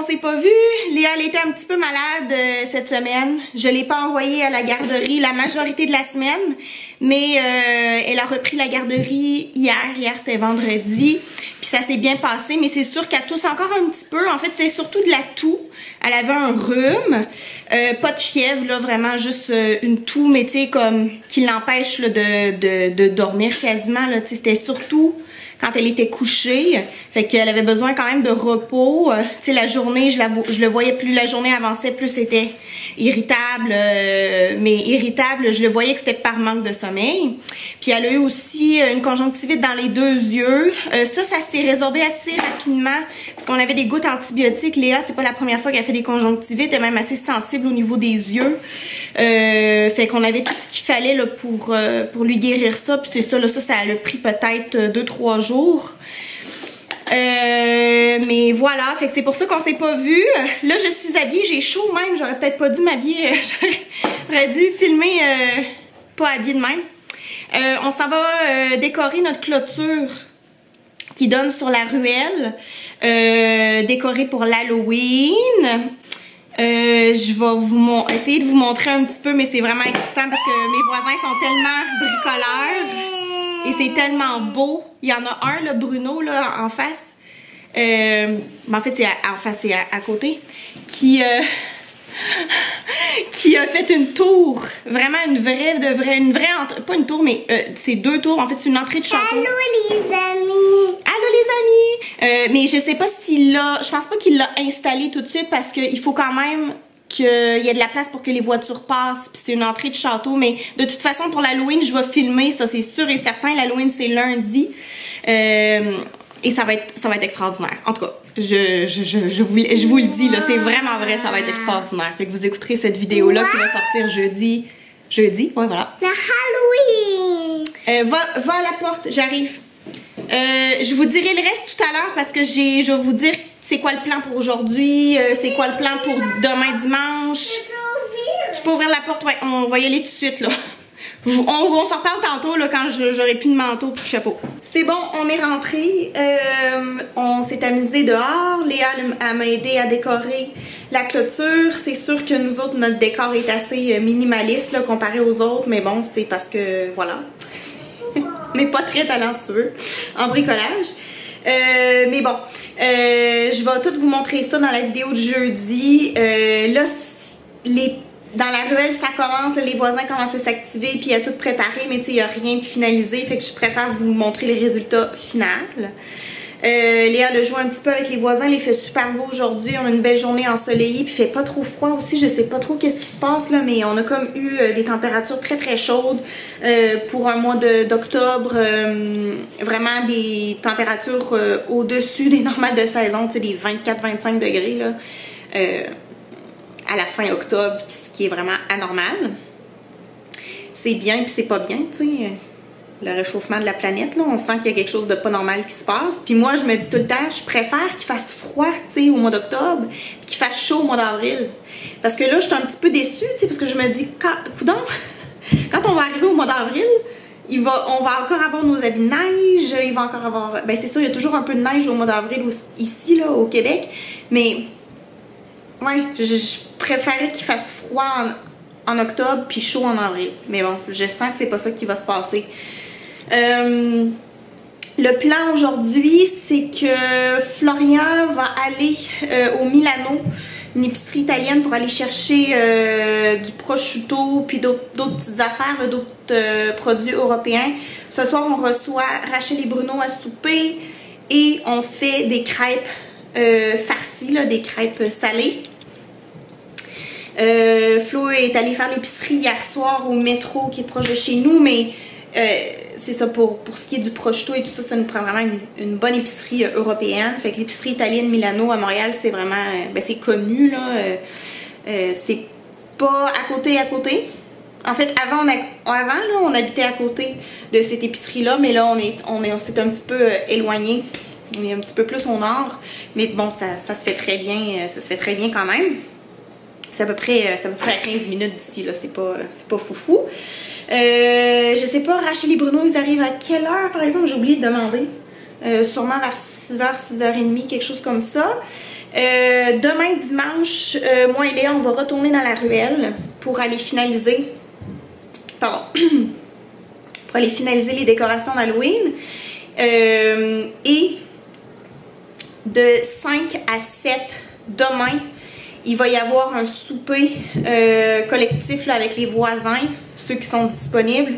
qu'on s'est pas vu. Léa, elle était un petit peu malade cette semaine. Je l'ai pas envoyée à la garderie la majorité de la semaine, mais elle a repris la garderie hier. Hier, c'était vendredi. Puis ça s'est bien passé, mais c'est sûr qu'elle tousse encore un petit peu. En fait, c'était surtout de la toux. Elle avait un rhume. Pas de fièvre, là, vraiment juste une toux, mais tu sais, comme qui l'empêche de dormir quasiment. C'était surtout quand elle était couchée, fait qu'elle avait besoin quand même de repos. Tu sais, la journée, je le voyais, plus la journée avançait, plus c'était irritable, mais irritable, je le voyais que c'était par manque de sommeil. Puis elle a eu aussi une conjonctivite dans les deux yeux. Ça s'est résorbé assez rapidement parce qu'on avait des gouttes antibiotiques. Léa, c'est pas la première fois qu'elle fait des conjonctivites, elle est même assez sensible au niveau des yeux. Fait qu'on avait tout ce qu'il fallait là, pour lui guérir ça. Puis c'est ça, là, ça a pris peut-être 2-3 jours. Mais voilà, fait que c'est pour ça qu'on s'est pas vu. Là, je suis habillée, j'ai chaud même. J'aurais peut-être pas dû m'habiller. J'aurais dû filmer pas habillée de même. On s'en va décorer notre clôture qui donne sur la ruelle. Décorer pour l'Halloween. Je vais essayer de vous montrer un petit peu, mais c'est vraiment excitant parce que mes voisins sont tellement bricoleurs. Et c'est tellement beau. Il y en a un, le Bruno, là, en face. Mais en fait, c'est en face, c'est à côté. Qui a fait une tour. Vraiment une vraie entrée. Pas une tour, mais c'est 2 tours. En fait, c'est une entrée de château. Allô les amis! Allô les amis! Mais je sais pas s'il l'a... Je pense pas qu'il l'a installé tout de suite parce qu'il faut quand même qu'il y ait de la place pour que les voitures passent, puis c'est une entrée de château, mais de toute façon pour l'Halloween je vais filmer, ça c'est sûr et certain. L'Halloween c'est lundi et ça va être extraordinaire. En tout cas, je vous le dis là, c'est vraiment vrai, ça va être extraordinaire. Fait que vous écouterez cette vidéo là qui va sortir jeudi, ouais voilà. La Halloween! Va à la porte, j'arrive. Je vous dirai le reste tout à l'heure parce que je vais vous dire c'est quoi le plan pour aujourd'hui, c'est quoi le plan pour demain dimanche. Tu peux ouvrir la porte, ouais, on va y aller tout de suite là. On s'en reparle tantôt là quand j'aurai plus de manteau et de chapeau. C'est bon, on est rentré, on s'est amusé dehors. Léa m'a aidé à décorer la clôture. C'est sûr que nous autres, notre décor est assez minimaliste là, comparé aux autres, mais bon, c'est parce que voilà. On n'est pas très talentueux en bricolage. Mais bon, je vais tout vous montrer ça dans la vidéo de jeudi. Là, dans la ruelle, ça commence, les voisins commencent à s'activer, puis il y a tout préparé, mais tu sais, il n'y a rien de finalisé, fait que je préfère vous montrer les résultats finaux. Léa a joué un petit peu avec les voisins, il fait super beau aujourd'hui, on a une belle journée ensoleillée, puis il fait pas trop froid aussi, je sais pas trop qu'est-ce qui se passe là, mais on a comme eu des températures très très chaudes pour un mois d'octobre, vraiment des températures au-dessus des normales de saison, tu sais, des 24-25 degrés là, à la fin octobre, ce qui est vraiment anormal. C'est bien puis c'est pas bien, tu sais. Le réchauffement de la planète, là, on sent qu'il y a quelque chose de pas normal qui se passe. Puis moi, je me dis tout le temps, je préfère qu'il fasse froid, tu sais, au mois d'octobre, qu'il fasse chaud au mois d'avril. Parce que là, je suis un petit peu déçue, tu sais, parce que je me dis, quand on va arriver au mois d'avril, on va encore avoir nos habits de neige, il va encore avoir... Ben c'est sûr, il y a toujours un peu de neige au mois d'avril ici, là, au Québec. Mais, ouais, je préférais qu'il fasse froid en octobre, puis chaud en avril. Mais bon, je sens que c'est pas ça qui va se passer. Le plan aujourd'hui, c'est que Florian va aller au Milano, une épicerie italienne, pour aller chercher du prosciutto puis d'autres petites affaires, d'autres produits européens. Ce soir, on reçoit Rachel et Bruno à souper et on fait des crêpes farcies, là, des crêpes salées. Flo est allé faire l'épicerie hier soir au métro qui est proche de chez nous, mais c'est ça, pour ce qui est du prosciutto et tout ça, ça nous prend vraiment une bonne épicerie européenne. Fait que l'épicerie italienne Milano à Montréal, c'est vraiment, ben c'est connu là, c'est pas à côté. En fait, avant là, on habitait à côté de cette épicerie là, mais là on s'est un petit peu éloigné, on est un petit peu plus au nord, mais bon, ça se fait très bien, quand même. C'est à peu près à 15 minutes d'ici, là, c'est pas foufou. Je sais pas, Rachel et Bruno, ils arrivent à quelle heure par exemple? J'ai oublié de demander. Sûrement vers 6h, 6h30, quelque chose comme ça. Demain dimanche, moi et Léa, on va retourner dans la ruelle pour aller finaliser. Pardon. Pour aller finaliser les décorations d'Halloween. Et de 5 à 7 demain, il va y avoir un souper collectif là, avec les voisins, ceux qui sont disponibles.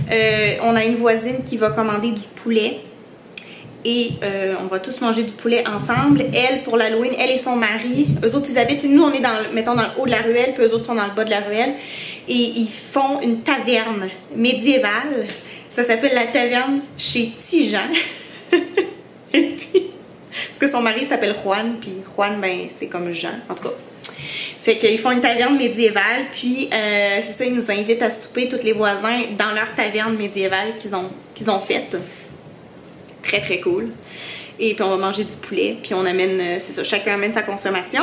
On a une voisine qui va commander du poulet. Et on va tous manger du poulet ensemble. Elle, pour l'Halloween, elle et son mari, eux autres ils habitent, nous on est dans, mettons, dans le haut de la ruelle, puis eux autres sont dans le bas de la ruelle. Et ils font une taverne médiévale. Ça s'appelle la taverne chez Tijan. Et puis, parce que son mari s'appelle Juan, puis Juan, ben c'est comme Jean, en tout cas. Fait qu'ils font une taverne médiévale, puis c'est ça, ils nous invitent à souper, tous les voisins, dans leur taverne médiévale qu'ils ont faite. Très très cool. Et puis on va manger du poulet, puis on amène, c'est ça, chacun amène sa consommation.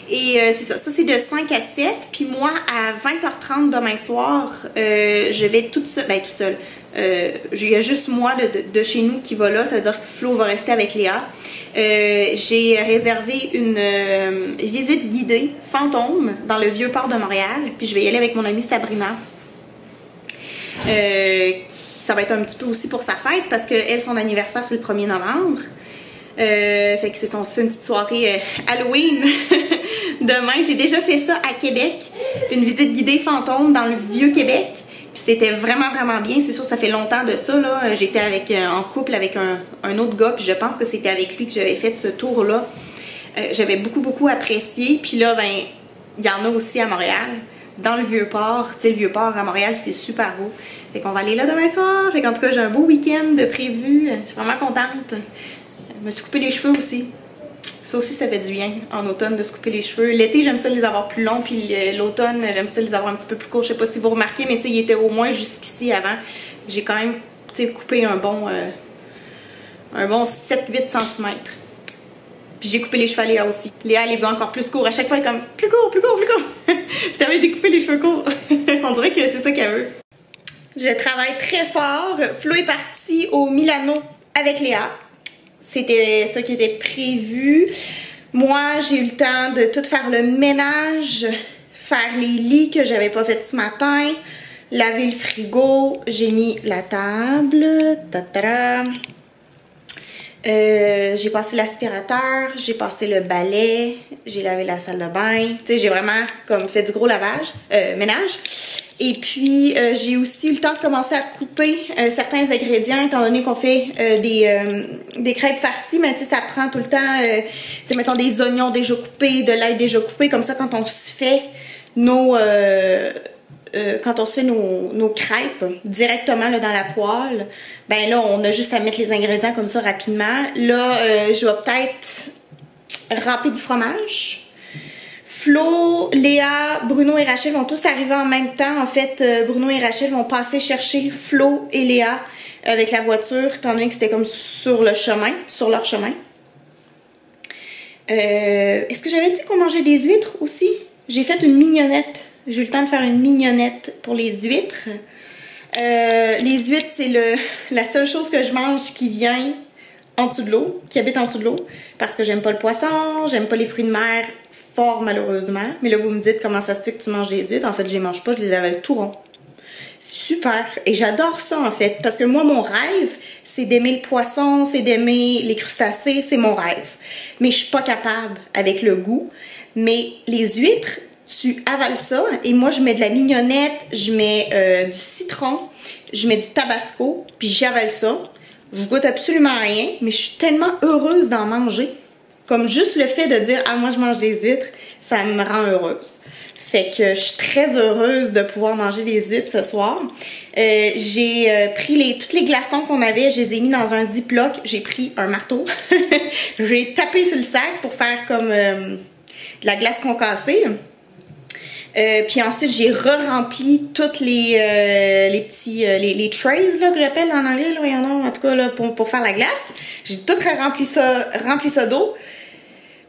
Et c'est ça, c'est de 5 à 7. Puis moi, à 20h30 demain soir, je vais toute seule, il y a juste moi de chez nous qui va là, ça veut dire que Flo va rester avec Léa. J'ai réservé une visite guidée fantôme dans le Vieux-Port de Montréal, puis je vais y aller avec mon amie Sabrina. Ça va être un petit peu aussi pour sa fête parce que elle, son anniversaire c'est le 1er novembre. Fait que c'est ça, on se fait une petite soirée Halloween demain. J'ai déjà fait ça à Québec, une visite guidée fantôme dans le Vieux-Québec. Puis c'était vraiment bien. C'est sûr, ça fait longtemps de ça là. J'étais en couple avec un autre gars, puis je pense que c'était avec lui que j'avais fait ce tour là. J'avais beaucoup apprécié. Puis là, ben, il y en a aussi à Montréal, dans le Vieux-Port. Tu sais, le Vieux-Port à Montréal, c'est super beau. Fait qu'on va aller là demain soir. Fait qu'en tout cas, j'ai un beau week-end de prévu. Je suis vraiment contente. Je me suis coupé les cheveux aussi. Ça aussi, ça fait du bien en automne de se couper les cheveux. L'été, j'aime ça les avoir plus longs. Puis l'automne, j'aime ça les avoir un petit peu plus courts. Je sais pas si vous remarquez, mais tu sais, il était au moins jusqu'ici avant. J'ai quand même, tu sais, coupé un bon 7-8 cm. Puis j'ai coupé les cheveux à Léa aussi. Léa, elle les veut encore plus courts. À chaque fois, elle est comme plus court. Je t'avais découpé les cheveux courts. On dirait que c'est ça qu'elle veut. Je travaille très fort. Flo est parti au Milano avec Léa. C'était ça qui était prévu. Moi, j'ai eu le temps de tout faire le ménage, faire les lits que j'avais pas fait ce matin, laver le frigo, j'ai mis la table. J'ai passé l'aspirateur, j'ai passé le balai, j'ai lavé la salle de bain. Tu sais, j'ai vraiment comme fait du gros lavage, ménage. Et puis, j'ai aussi eu le temps de commencer à couper certains ingrédients, étant donné qu'on fait des crêpes farcies, mais tu sais, ça prend tout le temps, tu sais, mettons des oignons déjà coupés, de l'ail déjà coupé, comme ça, quand on se fait nos crêpes directement là, dans la poêle, ben là, on a juste à mettre les ingrédients comme ça rapidement. Là, je vais peut-être râper du fromage. Flo, Léa, Bruno et Rachel vont tous arriver en même temps. En fait, Bruno et Rachel vont passer chercher Flo et Léa avec la voiture, étant donné que c'était comme sur leur chemin. Est-ce que j'avais dit qu'on mangeait des huîtres aussi? J'ai fait une mignonnette. J'ai eu le temps de faire une mignonnette pour les huîtres. Les huîtres, c'est la seule chose que je mange qui vient en dessous de l'eau, qui habite en dessous de l'eau, parce que j'aime pas le poisson, j'aime pas les fruits de mer, fort malheureusement. Mais là, vous me dites comment ça se fait que tu manges des huîtres. En fait, je les mange pas, je les avale tout rond. Super! Et j'adore ça en fait, parce que moi, mon rêve, c'est d'aimer le poisson, c'est d'aimer les crustacés, c'est mon rêve. Mais je suis pas capable avec le goût. Mais les huîtres, tu avales ça et moi je mets de la mignonnette, je mets du citron, je mets du tabasco, puis j'avale ça. Je goûte absolument rien, mais je suis tellement heureuse d'en manger. Comme juste le fait de dire « Ah, moi je mange des huîtres », ça me rend heureuse. Fait que je suis très heureuse de pouvoir manger des huîtres ce soir. J'ai pris tous les glaçons qu'on avait, je les ai mis dans un ziploc. J'ai pris un marteau. J'ai tapé sur le sac pour faire comme de la glace concassée. Puis ensuite j'ai re-rempli toutes les trays là, que j'appelle en anglais, là, en tout cas là, pour faire la glace. J'ai tout rempli ça d'eau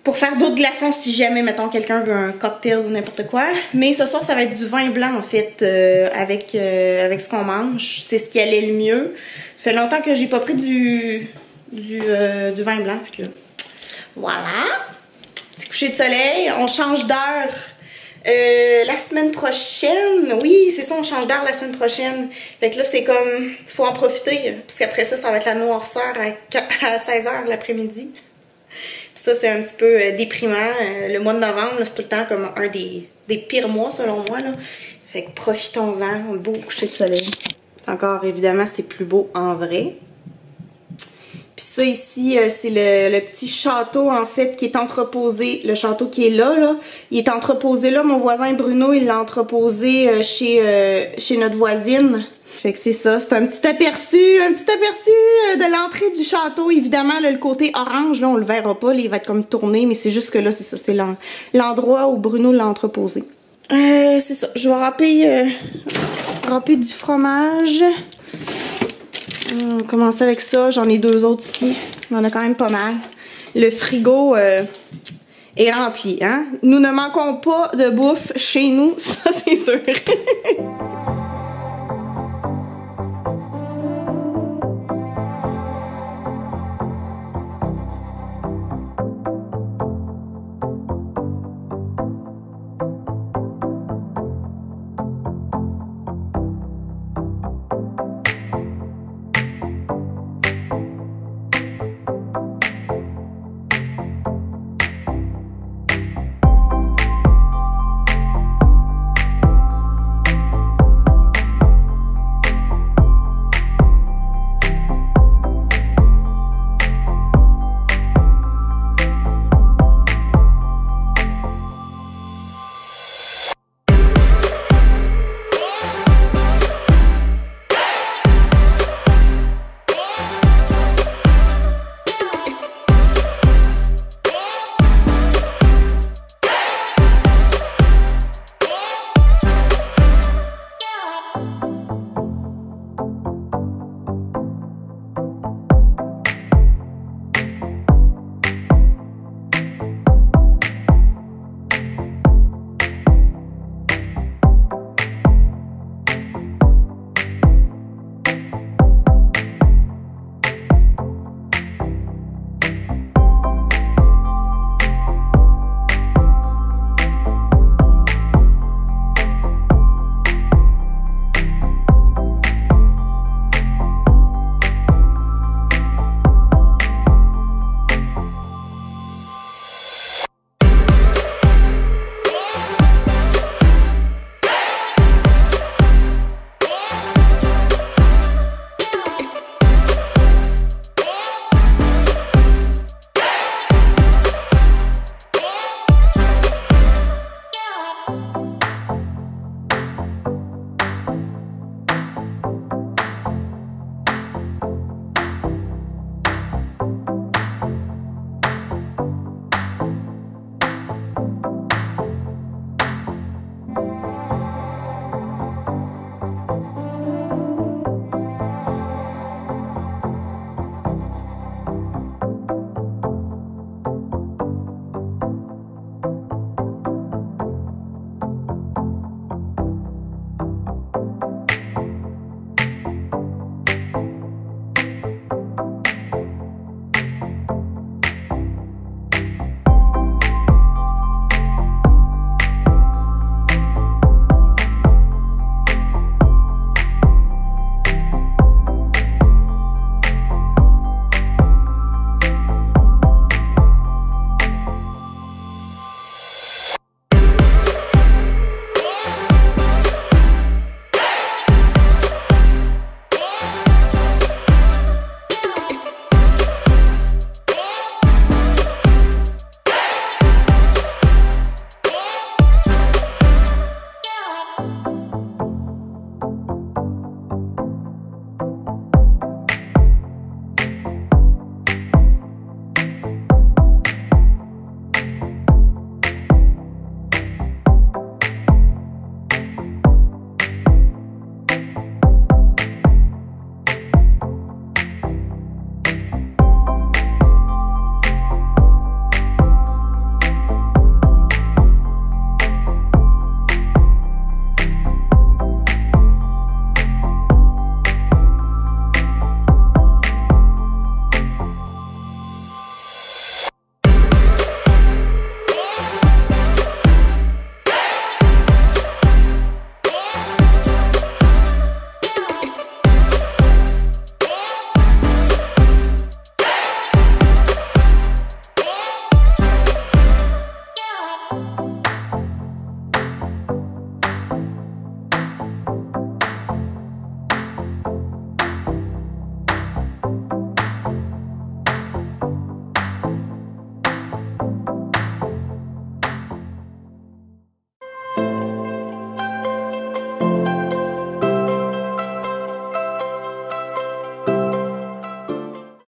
pour faire d'autres glaçons si jamais, mettons, quelqu'un veut un cocktail ou n'importe quoi. Mais ce soir ça va être du vin blanc en fait, avec ce qu'on mange. C'est ce qui allait le mieux. Ça fait longtemps que j'ai pas pris du vin blanc, fait que voilà. Petit coucher de soleil, on change d'heure la semaine prochaine. Oui, c'est ça, on change d'heure la semaine prochaine. Fait que là, c'est comme, faut en profiter, parce qu'après ça, ça va être la noirceur à 16h l'après-midi. Puis ça, c'est un petit peu déprimant. Le mois de novembre, c'est tout le temps comme un des pires mois, selon moi, là. Fait que profitons-en, un beau coucher de soleil. Encore, évidemment, c'est plus beau en vrai. Puis ça ici, c'est le petit château en fait qui est entreposé. Le château qui est là, il est entreposé là. Mon voisin Bruno, il l'a entreposé chez notre voisine. Fait que c'est ça, c'est un petit aperçu de l'entrée du château. Évidemment, là, le côté orange, là, on le verra pas, là, il va être comme tourné, mais c'est juste que là, c'est ça, c'est l'endroit où Bruno l'a entreposé. C'est ça, je vais râper du fromage. On va commencer avec ça. J'en ai 2 autres ici. On en a quand même pas mal. Le frigo est rempli, hein? Nous ne manquons pas de bouffe chez nous, ça c'est sûr.